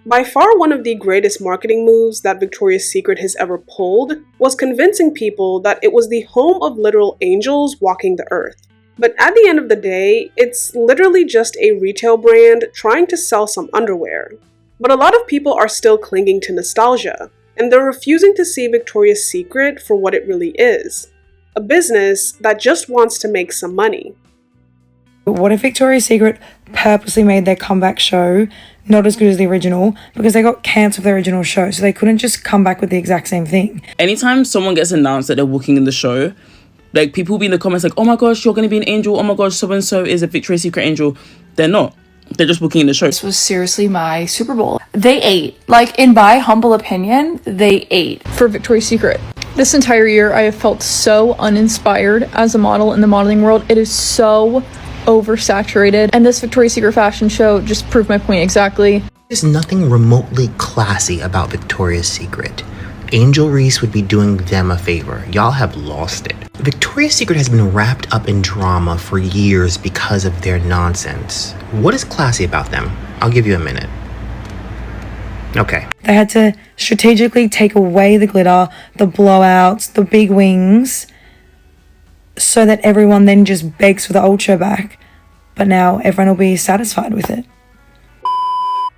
By far one of the greatest marketing moves that Victoria's Secret has ever pulled was convincing people that it was the home of literal angels walking the earth. But at the end of the day, it's literally just a retail brand trying to sell some underwear. But a lot of people are still clinging to nostalgia, and they're refusing to see Victoria's Secret for what it really is. A business that just wants to make some money. What if Victoria's Secret purposely made their comeback show not as good as the original because they got cancelled their original show, so they couldn't just come back with the exact same thing? Anytime someone gets announced that they're walking in the show, like, people will be in the comments like, oh my gosh, you're going to be an angel. Oh my gosh, so-and-so is a Victoria's Secret angel. They're not. They're just booking in the show. This was seriously my Super Bowl. They ate. Like, in my humble opinion, they ate. For Victoria's Secret. This entire year, I have felt so uninspired as a model in the modeling world. It is so oversaturated. And this Victoria's Secret fashion show just proved my point exactly. There's nothing remotely classy about Victoria's Secret. Angel Reese would be doing them a favor. Y'all have lost it. Victoria's Secret has been wrapped up in drama for years because of their nonsense. What is classy about them? I'll give you a minute. Okay. They had to strategically take away the glitter, the blowouts, the big wings, so that everyone then just begs for the old show back. But now everyone will be satisfied with it.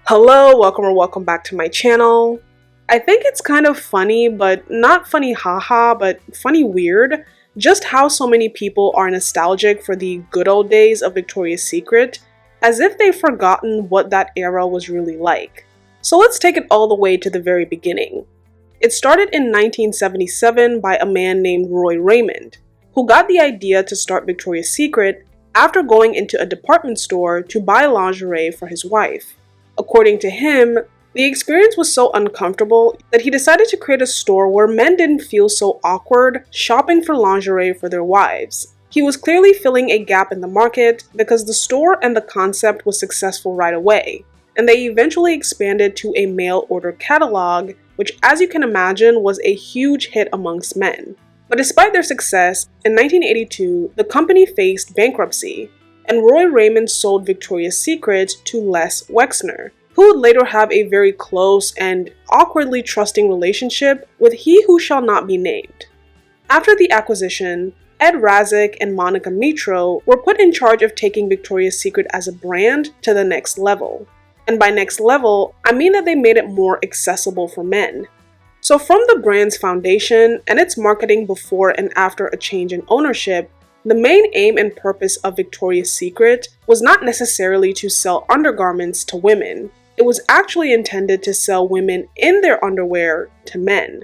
Hello, welcome back to my channel. I think it's kind of funny, but not funny haha, but funny weird, just how so many people are nostalgic for the good old days of Victoria's Secret, as if they've forgotten what that era was really like. So let's take it all the way to the very beginning. It started in 1977 by a man named Roy Raymond, who got the idea to start Victoria's Secret after going into a department store to buy lingerie for his wife. According to him, the experience was so uncomfortable that he decided to create a store where men didn't feel so awkward shopping for lingerie for their wives. He was clearly filling a gap in the market because the store and the concept was successful right away, and they eventually expanded to a mail order catalog, which, as you can imagine, was a huge hit amongst men. But despite their success, in 1982, the company faced bankruptcy, and Roy Raymond sold Victoria's Secret to Les Wexner, who would later have a very close and awkwardly trusting relationship with he who shall not be named. After the acquisition, Ed Razek and Monica Mitro were put in charge of taking Victoria's Secret as a brand to the next level. And by next level, I mean that they made it more accessible for men. So from the brand's foundation and its marketing before and after a change in ownership, the main aim and purpose of Victoria's Secret was not necessarily to sell undergarments to women. It was actually intended to sell women in their underwear to men.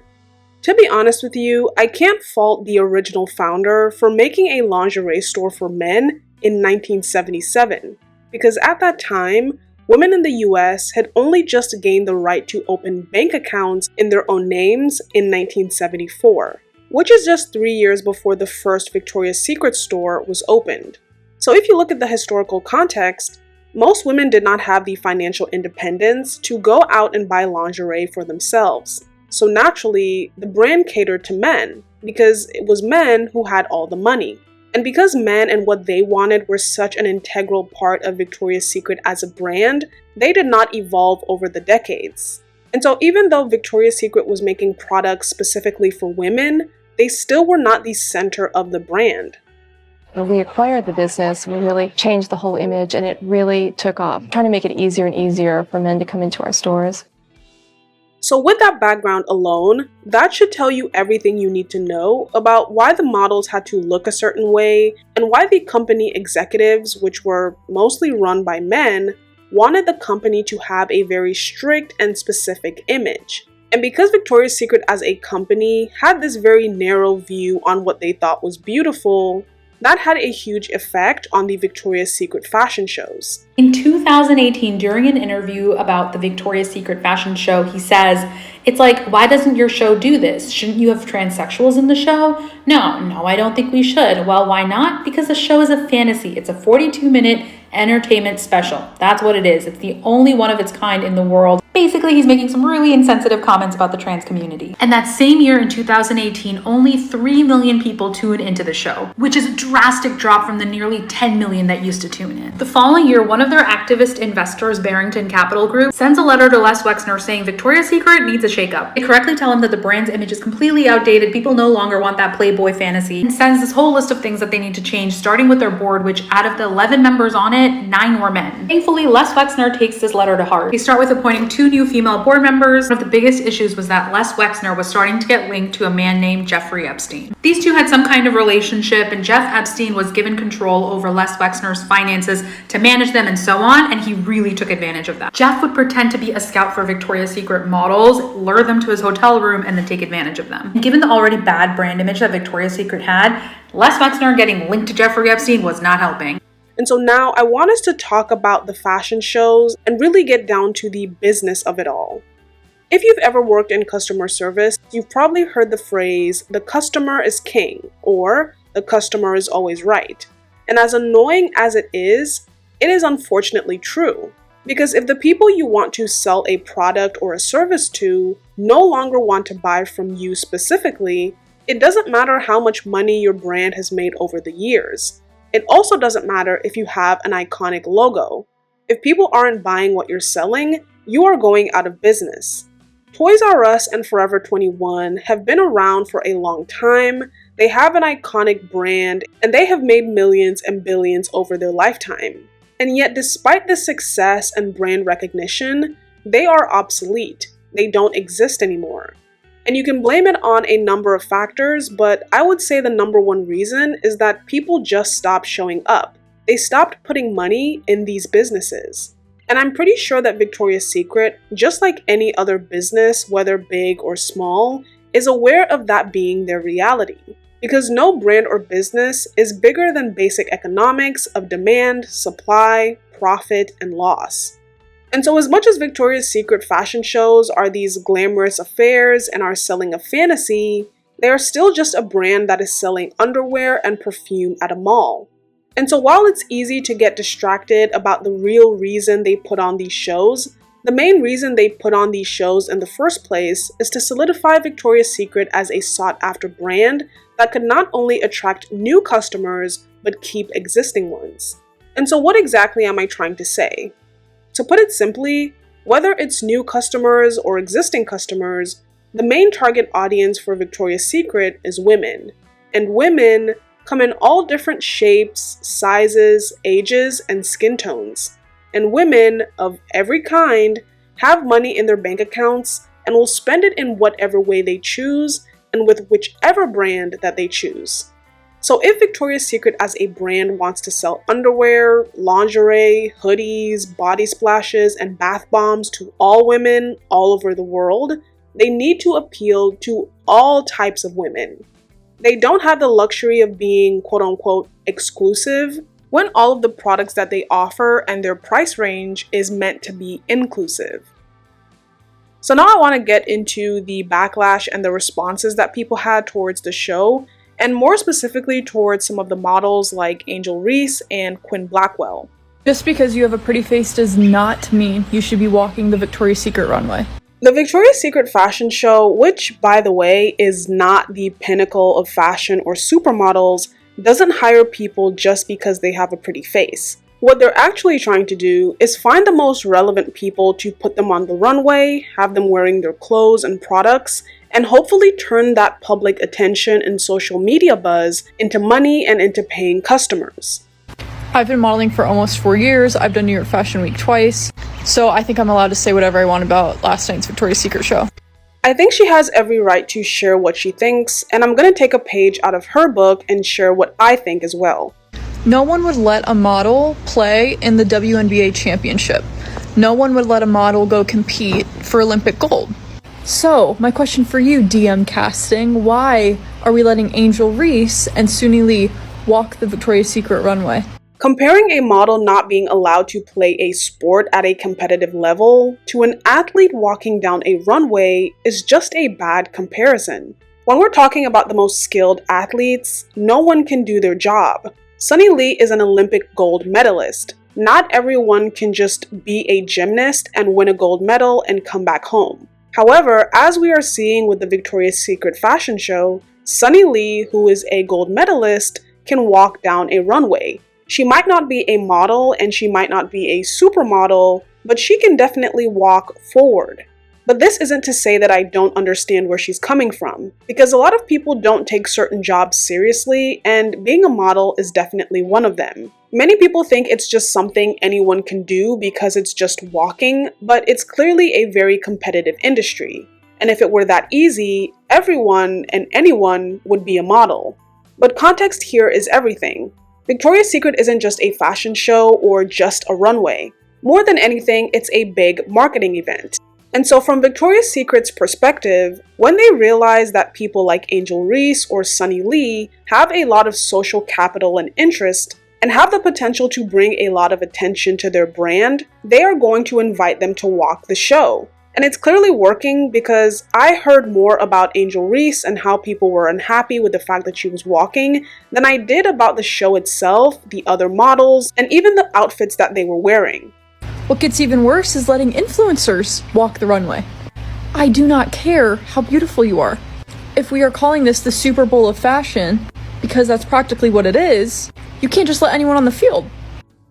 To be honest with you, I can't fault the original founder for making a lingerie store for men in 1977, because at that time, women in the US had only just gained the right to open bank accounts in their own names in 1974, which is just 3 years before the first Victoria's Secret store was opened. So if you look at the historical context, most women did not have the financial independence to go out and buy lingerie for themselves. So naturally, the brand catered to men, because it was men who had all the money. And because men and what they wanted were such an integral part of Victoria's Secret as a brand, they did not evolve over the decades. And so even though Victoria's Secret was making products specifically for women, they still were not the center of the brand. When we acquired the business, we really changed the whole image, and it really took off, trying to make it easier and easier for men to come into our stores. So with that background alone, that should tell you everything you need to know about why the models had to look a certain way and why the company executives, which were mostly run by men, wanted the company to have a very strict and specific image. And because Victoria's Secret as a company had this very narrow view on what they thought was beautiful, that had a huge effect on the Victoria's Secret fashion shows. In 2018, during an interview about the Victoria's Secret fashion show, he says, it's like, why doesn't your show do this? Shouldn't you have transsexuals in the show? No, I don't think we should. Well, why not? Because the show is a fantasy. It's a 42-minute entertainment special. That's what it is. It's the only one of its kind in the world. Basically, he's making some really insensitive comments about the trans community. And that same year in 2018, only 3 million people tuned into the show, which is a drastic drop from the nearly 10 million that used to tune in. The following year, one of their activist investors, Barrington Capital Group, sends a letter to Les Wexner saying Victoria's Secret needs a shakeup. They correctly tell him that the brand's image is completely outdated, people no longer want that Playboy fantasy, and sends this whole list of things that they need to change, starting with their board, which out of the 11 members on it, 9 were men. Thankfully, Les Wexner takes this letter to heart. They start with appointing 2 new female board members. One of the biggest issues was that Les Wexner was starting to get linked to a man named Jeffrey Epstein. These two had some kind of relationship, and Jeff Epstein was given control over Les Wexner's finances to manage them and so on, and he really took advantage of that. Jeff would pretend to be a scout for Victoria's Secret models, lure them to his hotel room, and then take advantage of them. And given the already bad brand image that Victoria's Secret had, Les Wexner getting linked to Jeffrey Epstein was not helping. And so now I want us to talk about the fashion shows and really get down to the business of it all. If you've ever worked in customer service, you've probably heard the phrase, "the customer is king," or "the customer is always right." And as annoying as it is unfortunately true. Because if the people you want to sell a product or a service to no longer want to buy from you specifically, it doesn't matter how much money your brand has made over the years. It also doesn't matter if you have an iconic logo. If people aren't buying what you're selling, you are going out of business. Toys R Us and Forever 21 have been around for a long time, they have an iconic brand, and they have made millions and billions over their lifetime. And yet, despite the success and brand recognition, they are obsolete. They don't exist anymore. And you can blame it on a number of factors, but I would say the number one reason is that people just stopped showing up. They stopped putting money in these businesses. And I'm pretty sure that Victoria's Secret, just like any other business, whether big or small, is aware of that being their reality. Because no brand or business is bigger than basic economics of demand, supply, profit, and loss. And so as much as Victoria's Secret fashion shows are these glamorous affairs and are selling a fantasy, they are still just a brand that is selling underwear and perfume at a mall. And so while it's easy to get distracted about the real reason they put on these shows, the main reason they put on these shows in the first place is to solidify Victoria's Secret as a sought-after brand that could not only attract new customers, but keep existing ones. And so what exactly am I trying to say? To put it simply, whether it's new customers or existing customers, the main target audience for Victoria's Secret is women. And women come in all different shapes, sizes, ages, and skin tones. And women of every kind have money in their bank accounts and will spend it in whatever way they choose and with whichever brand that they choose. So if Victoria's Secret as a brand wants to sell underwear, lingerie, hoodies, body splashes, and bath bombs to all women all over the world, they need to appeal to all types of women. They don't have the luxury of being quote-unquote exclusive when all of the products that they offer and their price range is meant to be inclusive. So now I want to get into the backlash and the responses that people had towards the show, and more specifically towards some of the models like Angel Reese and Quinn Blackwell. Just because you have a pretty face does not mean you should be walking the Victoria's Secret runway. The Victoria's Secret fashion show, which by the way is not the pinnacle of fashion or supermodels, doesn't hire people just because they have a pretty face. What they're actually trying to do is find the most relevant people to put them on the runway, have them wearing their clothes and products, and hopefully turn that public attention and social media buzz into money and into paying customers. I've been modeling for almost 4 years. I've done New York Fashion Week twice. So I think I'm allowed to say whatever I want about last night's Victoria's Secret show. I think she has every right to share what she thinks, and I'm going to take a page out of her book and share what I think as well. No one would let a model play in the WNBA championship. No one would let a model go compete for Olympic gold. So, my question for you, DM casting, why are we letting Angel Reese and Suni Lee walk the Victoria's Secret runway? Comparing a model not being allowed to play a sport at a competitive level to an athlete walking down a runway is just a bad comparison. When we're talking about the most skilled athletes, no one can do their job. Suni Lee is an Olympic gold medalist. not everyone can just be a gymnast and win a gold medal and come back home. However, as we are seeing with the Victoria's Secret fashion show, Suni Lee, who is a gold medalist, can walk down a runway. She might not be a model and she might not be a supermodel, but she can definitely walk forward. But this isn't to say that I don't understand where she's coming from, because a lot of people don't take certain jobs seriously, and being a model is definitely one of them. Many people think it's just something anyone can do because it's just walking, but it's clearly a very competitive industry. And if it were that easy, everyone and anyone would be a model. But context here is everything. Victoria's Secret isn't just a fashion show or just a runway. More than anything, it's a big marketing event. And so from Victoria's Secret's perspective, when they realize that people like Angel Reese or Suni Lee have a lot of social capital and interest, and have the potential to bring a lot of attention to their brand, they are going to invite them to walk the show. And it's clearly working because I heard more about Angel Reese and how people were unhappy with the fact that she was walking than I did about the show itself, the other models, and even the outfits that they were wearing. What gets even worse is letting influencers walk the runway. I do not care how beautiful you are. If we are calling this the Super Bowl of fashion, because that's practically what it is, you can't just let anyone on the field.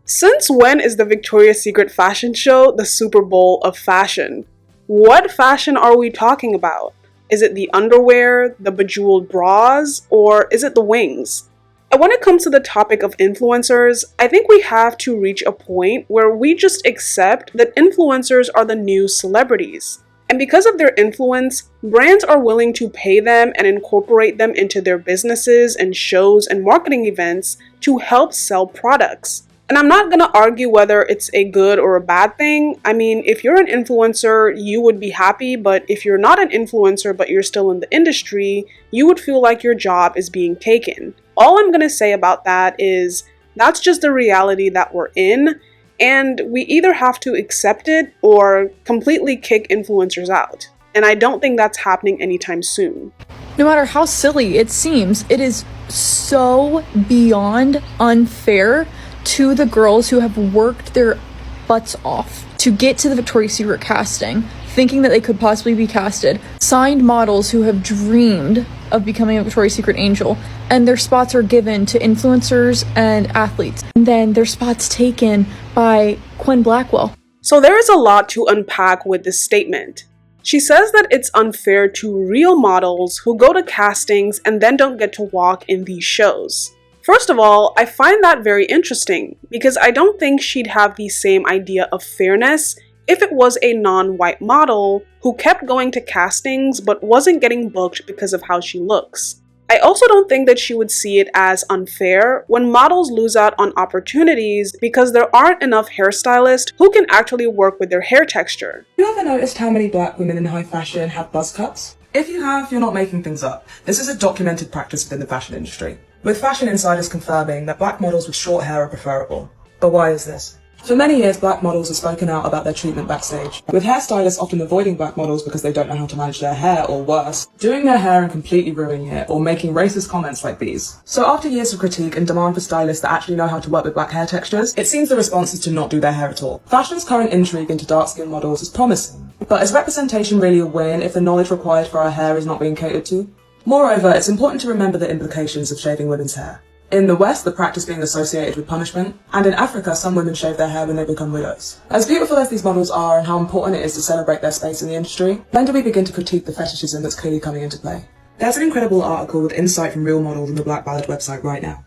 Since when is the Victoria's Secret fashion show the Super Bowl of fashion? What fashion are we talking about? Is it the underwear, the bejeweled bras, or is it the wings? And when it comes to the topic of influencers, I think we have to reach a point where we just accept that influencers are the new celebrities. And because of their influence, brands are willing to pay them and incorporate them into their businesses and shows and marketing events to help sell products. And I'm not going to argue whether it's a good or a bad thing. I mean, if you're an influencer, you would be happy, but if you're not an influencer but you're still in the industry, you would feel like your job is being taken. All I'm going to say about that is that's just the reality that we're in, and we either have to accept it or completely kick influencers out. And I don't think that's happening anytime soon. No matter how silly it seems, it is so beyond unfair to the girls who have worked their butts off to get to the Victoria's Secret casting, thinking that they could possibly be casted, signed models who have dreamed of becoming a Victoria's Secret angel, and their spots are given to influencers and athletes, and then their spots taken by Quinn Blackwell. So there is a lot to unpack with this statement. She says that it's unfair to real models who go to castings and then don't get to walk in these shows. First of all, I find that very interesting because I don't think she'd have the same idea of fairness if it was a non-white model who kept going to castings but wasn't getting booked because of how she looks. I also don't think that she would see it as unfair when models lose out on opportunities because there aren't enough hairstylists who can actually work with their hair texture. You ever noticed how many black women in high fashion have buzz cuts? If you have, you're not making things up. This is a documented practice within the fashion industry, with fashion insiders confirming that black models with short hair are preferable. But why is this? For many years, black models have spoken out about their treatment backstage, with hairstylists often avoiding black models because they don't know how to manage their hair, or worse, doing their hair and completely ruining it, or making racist comments like these. So after years of critique and demand for stylists that actually know how to work with black hair textures, it seems the response is to not do their hair at all. Fashion's current intrigue into dark-skinned models is promising, but is representation really a win if the knowledge required for our hair is not being catered to? Moreover, it's important to remember the implications of shaving women's hair. In the West, the practice being associated with punishment, and in Africa, some women shave their hair when they become widows. As beautiful as these models are and how important it is to celebrate their space in the industry, when do we begin to critique the fetishism that's clearly coming into play? There's an incredible article with insight from real models on the Black Ballad website right now.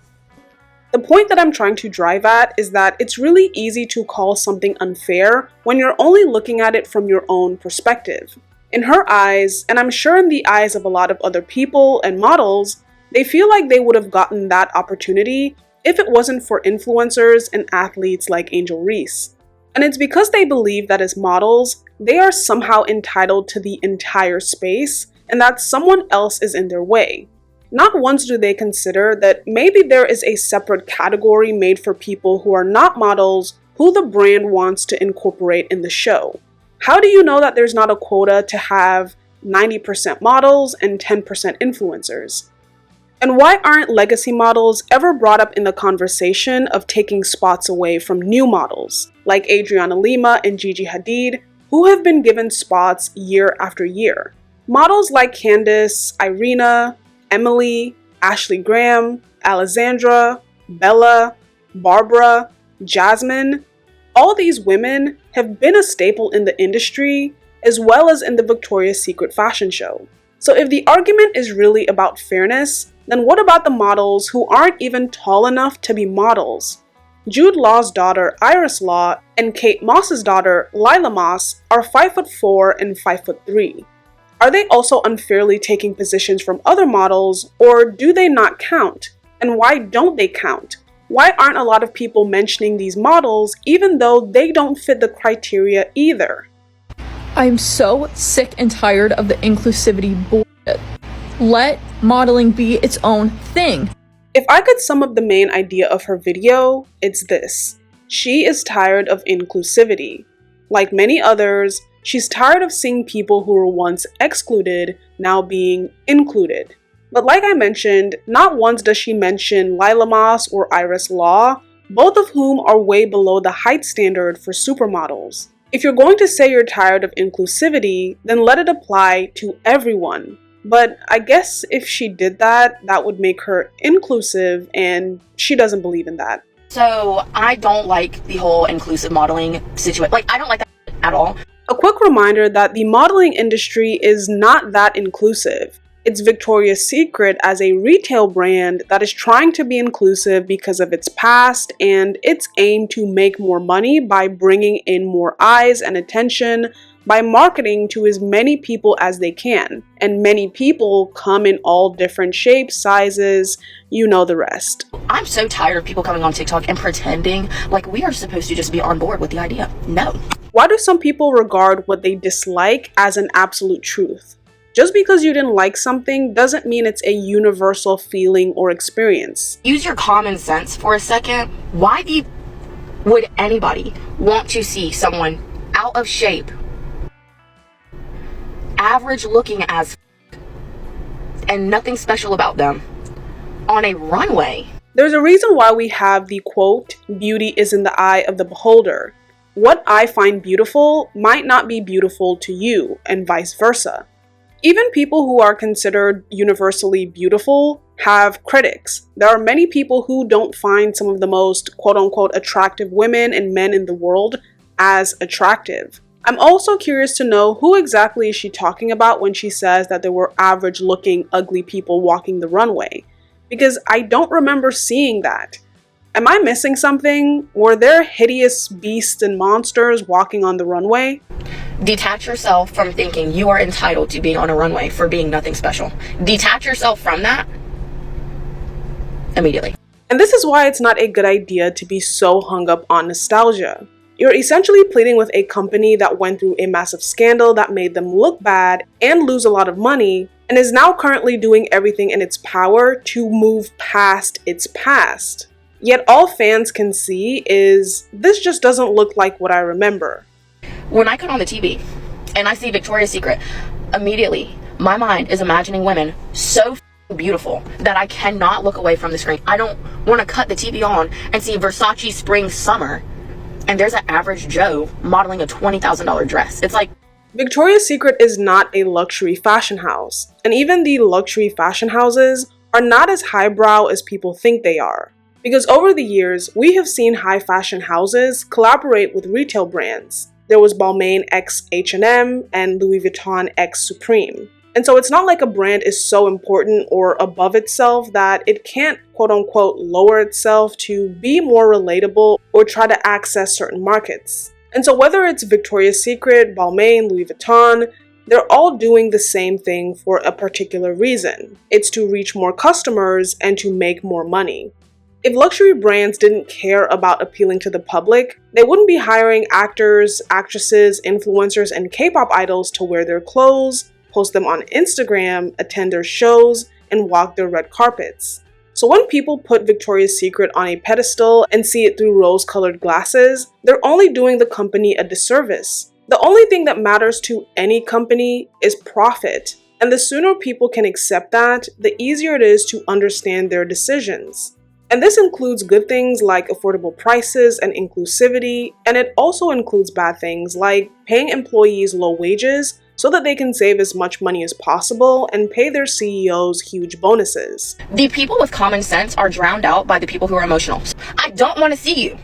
The point that I'm trying to drive at is that it's really easy to call something unfair when you're only looking at it from your own perspective. In her eyes, and I'm sure in the eyes of a lot of other people and models, they feel like they would have gotten that opportunity if it wasn't for influencers and athletes like Angel Reese. And it's because they believe that as models, they are somehow entitled to the entire space and that someone else is in their way. Not once do they consider that maybe there is a separate category made for people who are not models who the brand wants to incorporate in the show. How do you know that there's not a quota to have 90% models and 10% influencers? And why aren't legacy models ever brought up in the conversation of taking spots away from new models, like Adriana Lima and Gigi Hadid, who have been given spots year after year? Models like Candice, Irina, Emily, Ashley Graham, Alexandra, Bella, Barbara, Jasmine, all these women have been a staple in the industry as well as in the Victoria's Secret fashion show. So if the argument is really about fairness, then what about the models who aren't even tall enough to be models? Jude Law's daughter Iris Law and Kate Moss's daughter Lila Moss are 5'4" and 5'3". Are they also unfairly taking positions from other models, or do they not count? And why don't they count? Why aren't a lot of people mentioning these models even though they don't fit the criteria either? I'm so sick and tired of the inclusivity bullshit. Let modeling be its own thing. If I could sum up the main idea of her video, it's this. She is tired of inclusivity. Like many others, she's tired of seeing people who were once excluded now being included. But like I mentioned, not once does she mention Lila Moss or Iris Law, both of whom are way below the height standard for supermodels. If you're going to say you're tired of inclusivity, then let it apply to everyone. But I guess if she did that, that would make her inclusive, and she doesn't believe in that. So I don't like the whole inclusive modeling situation. Like, I don't like that at all. A quick reminder that the modeling industry is not that inclusive. It's Victoria's Secret as a retail brand that is trying to be inclusive because of its past and its aim to make more money by bringing in more eyes and attention by marketing to as many people as they can. And many people come in all different shapes, sizes, you know the rest. I'm so tired of people coming on TikTok and pretending like we are supposed to just be on board with the idea. No. Why do some people regard what they dislike as an absolute truth? Just because you didn't like something doesn't mean it's a universal feeling or experience. Use your common sense for a second. Why would anybody want to see someone out of shape, average looking as and nothing special about them on a runway? There's a reason why we have the quote, "Beauty is in the eye of the beholder." What I find beautiful might not be beautiful to you, and vice versa. Even people who are considered universally beautiful have critics. There are many people who don't find some of the most quote-unquote attractive women and men in the world as attractive. I'm also curious to know who exactly is she talking about when she says that there were average-looking ugly people walking the runway, because I don't remember seeing that. Am I missing something? Were there hideous beasts and monsters walking on the runway? Detach yourself from thinking you are entitled to being on a runway for being nothing special. Detach yourself from that immediately. And this is why it's not a good idea to be so hung up on nostalgia. You're essentially pleading with a company that went through a massive scandal that made them look bad and lose a lot of money, and is now currently doing everything in its power to move past its past. Yet all fans can see is, this just doesn't look like what I remember. When I cut on the TV and I see Victoria's Secret, immediately my mind is imagining women so beautiful that I cannot look away from the screen. I don't want to cut the TV on and see Versace Spring Summer and there's an average Joe modeling a $20,000 dress. It's like, Victoria's Secret is not a luxury fashion house, and even the luxury fashion houses are not as highbrow as people think they are. Because over the years, we have seen high fashion houses collaborate with retail brands. There was Balmain x H&M and Louis Vuitton x Supreme. And so it's not like a brand is so important or above itself that it can't quote-unquote lower itself to be more relatable or try to access certain markets. And so whether it's Victoria's Secret, Balmain, Louis Vuitton, they're all doing the same thing for a particular reason. It's to reach more customers and to make more money. If luxury brands didn't care about appealing to the public, they wouldn't be hiring actors, actresses, influencers, and K-pop idols to wear their clothes, post them on Instagram, attend their shows, and walk their red carpets. So when people put Victoria's Secret on a pedestal and see it through rose-colored glasses, they're only doing the company a disservice. The only thing that matters to any company is profit. And the sooner people can accept that, the easier it is to understand their decisions. And this includes good things like affordable prices and inclusivity, and it also includes bad things like paying employees low wages so that they can save as much money as possible and pay their CEOs huge bonuses. The people with common sense are drowned out by the people who are emotional. I don't want to see you.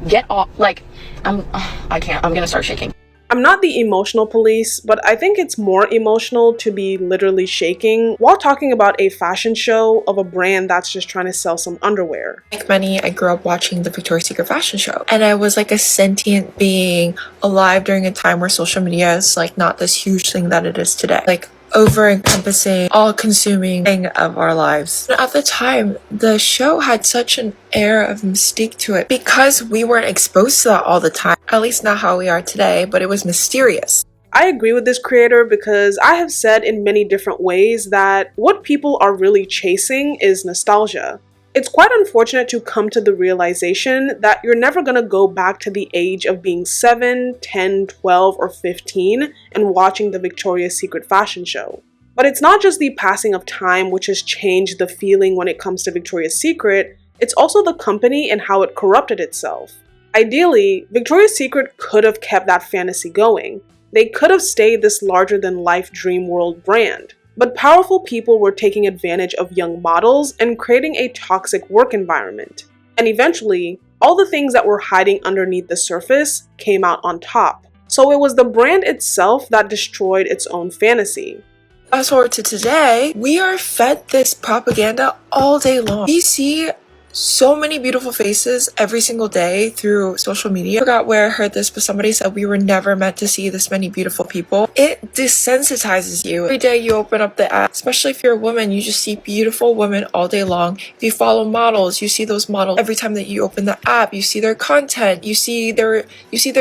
Get off. Like, I can't. I'm gonna start shaking. I'm not the emotional police, but I think it's more emotional to be literally shaking while talking about a fashion show of a brand that's just trying to sell some underwear. Like many, I grew up watching the Victoria's Secret fashion show, and I was like a sentient being alive during a time where social media is like not this huge thing that it is today. Like over-encompassing, all-consuming thing of our lives. At the time, the show had such an air of mystique to it because we weren't exposed to that all the time, at least not how we are today, but it was mysterious. I agree with this creator because I have said in many different ways that what people are really chasing is nostalgia. It's quite unfortunate to come to the realization that you're never going to go back to the age of being 7, 10, 12, or 15 and watching the Victoria's Secret fashion show. But it's not just the passing of time which has changed the feeling when it comes to Victoria's Secret, it's also the company and how it corrupted itself. Ideally, Victoria's Secret could have kept that fantasy going. They could have stayed this larger-than-life dream world brand. But powerful people were taking advantage of young models and creating a toxic work environment. And eventually, all the things that were hiding underneath the surface came out on top. So it was the brand itself that destroyed its own fantasy. Fast forward to today, we are fed this propaganda all day long. We see so many beautiful faces every single day through social media. I forgot where I heard this, but somebody said we were never meant to see this many beautiful people. It desensitizes you. Every day you open up the app, especially if you're a woman, you just see beautiful women all day long. If you follow models, you see those models. Every time that you open the app, you see their content, you see their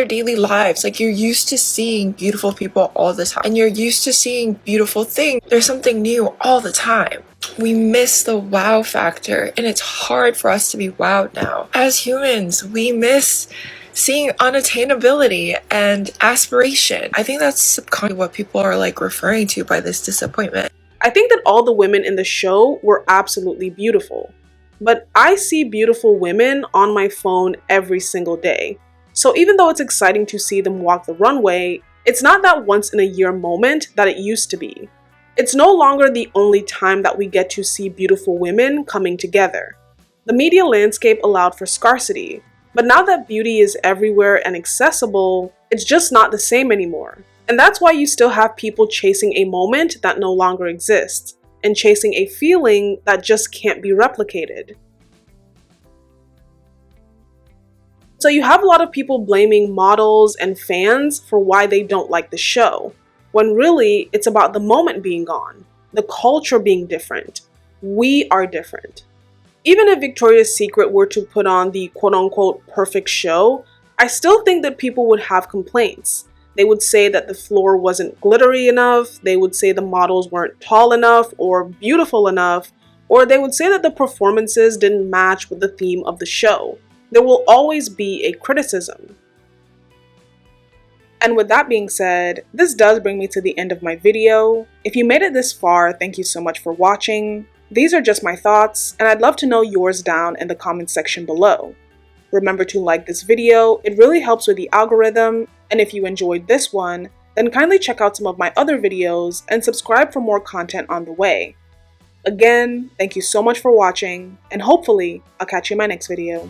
daily lives. Like, you're used to seeing beautiful people all the time, and you're used to seeing beautiful things. There's something new all the time. We miss the wow factor, and it's hard for us to be wowed now. As humans, we miss seeing unattainability and aspiration. I think that's subconsciously what people are like referring to by this disappointment. I think that all the women in the show were absolutely beautiful. But I see beautiful women on my phone every single day. So even though it's exciting to see them walk the runway, it's not that once in a year moment that it used to be. It's no longer the only time that we get to see beautiful women coming together. The media landscape allowed for scarcity, but now that beauty is everywhere and accessible, it's just not the same anymore. And that's why you still have people chasing a moment that no longer exists, and chasing a feeling that just can't be replicated. So you have a lot of people blaming models and fans for why they don't like the show, when really it's about the moment being gone, the culture being different. We are different. Even if Victoria's Secret were to put on the quote-unquote perfect show, I still think that people would have complaints. They would say that the floor wasn't glittery enough, they would say the models weren't tall enough or beautiful enough, or they would say that the performances didn't match with the theme of the show. There will always be a criticism. And with that being said, this does bring me to the end of my video. If you made it this far, thank you so much for watching. These are just my thoughts, and I'd love to know yours down in the comment section below. Remember to like this video, it really helps with the algorithm, and if you enjoyed this one, then kindly check out some of my other videos and subscribe for more content on the way. Again, thank you so much for watching, and hopefully, I'll catch you in my next video.